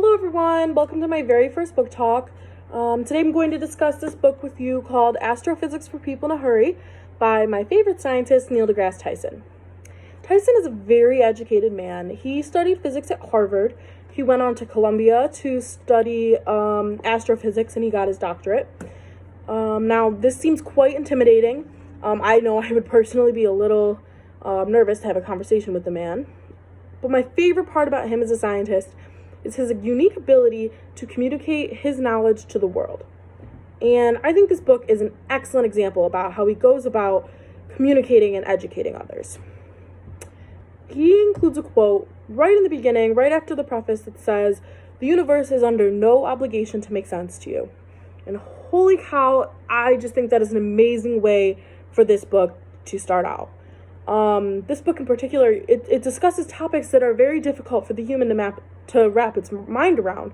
Hello everyone, welcome to my very first book talk. Today I'm going to discuss this book with you called Astrophysics for People in a Hurry by my favorite scientist, Neil deGrasse Tyson. Tyson is a very educated man. He studied physics at Harvard. He went on to Columbia to study astrophysics and he got his doctorate. Now this seems quite intimidating. I know I would personally be a little nervous to have a conversation with the man. But my favorite part about him as a scientist is his unique ability to communicate his knowledge to the world. And I think this book is an excellent example about how he goes about communicating and educating others. He includes a quote right in the beginning, right after the preface, that says, "The universe is under no obligation to make sense to you." And holy cow, I just think that is an amazing way for this book to start out. This book in particular, it discusses topics that are very difficult for the human to wrap its mind around.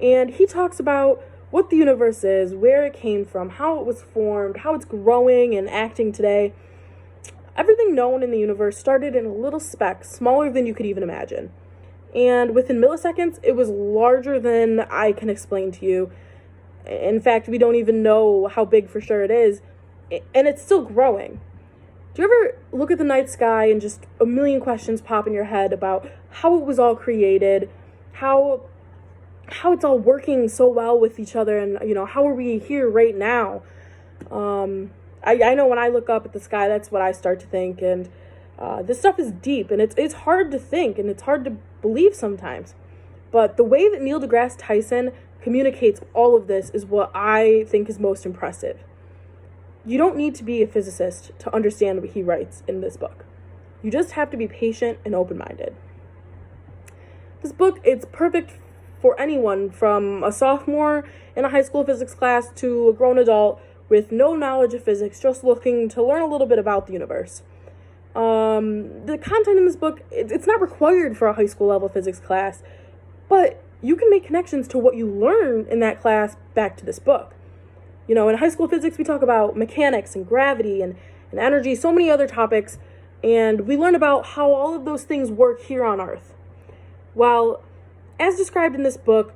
And he talks about what the universe is, where it came from, how it was formed, how it's growing and acting today. Everything known in the universe started in a little speck, smaller than you could even imagine. And within milliseconds, it was larger than I can explain to you. In fact, we don't even know how big for sure it is, and it's still growing. Do you ever look at the night sky and just a million questions pop in your head about how it was all created, how it's all working so well with each other, and how are we here right now? I know when I look up at the sky, that's what I start to think, and this stuff is deep, and it's hard to think, and it's hard to believe sometimes. But the way that Neil deGrasse Tyson communicates all of this is what I think is most impressive. You don't need to be a physicist to understand what he writes in this book. You just have to be patient and open-minded. This book, it's perfect for anyone from a sophomore in a high school physics class to a grown adult with no knowledge of physics, just looking to learn a little bit about the universe. The content in this book, it's not required for a high school level physics class, but you can make connections to what you learn in that class back to this book. In high school physics, we talk about mechanics and gravity and energy, so many other topics, and we learn about how all of those things work here on Earth. While, as described in this book,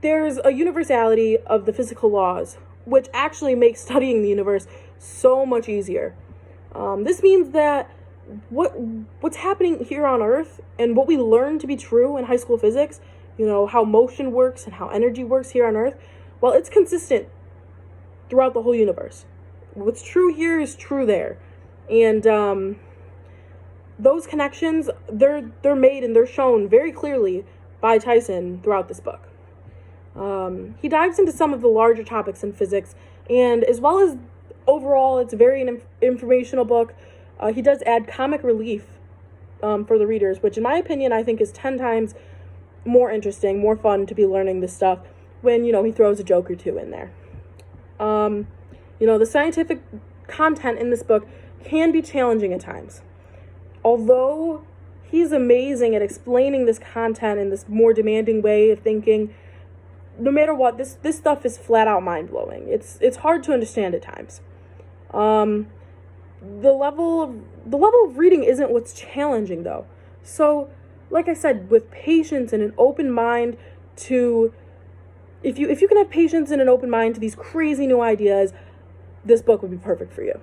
there's a universality of the physical laws, which actually makes studying the universe so much easier. This means that what's happening here on Earth and what we learn to be true in high school physics, how motion works and how energy works here on Earth, well, it's consistent throughout the whole universe. What's true here is true there. And those connections, they're made and they're shown very clearly by Tyson throughout this book. He dives into some of the larger topics in physics, and as well as overall, it's a very informational book. He does add comic relief for the readers, which in my opinion, I think is 10 times more interesting, more fun to be learning this stuff when, he throws a joke or two in there. The scientific content in this book can be challenging at times. Although he's amazing at explaining this content in this more demanding way of thinking, no matter what, this stuff is flat out mind-blowing. It's hard to understand at times. The level of reading isn't what's challenging though. So, like I said, with patience and an open mind to If you can have patience and an open mind to these crazy new ideas, this book would be perfect for you.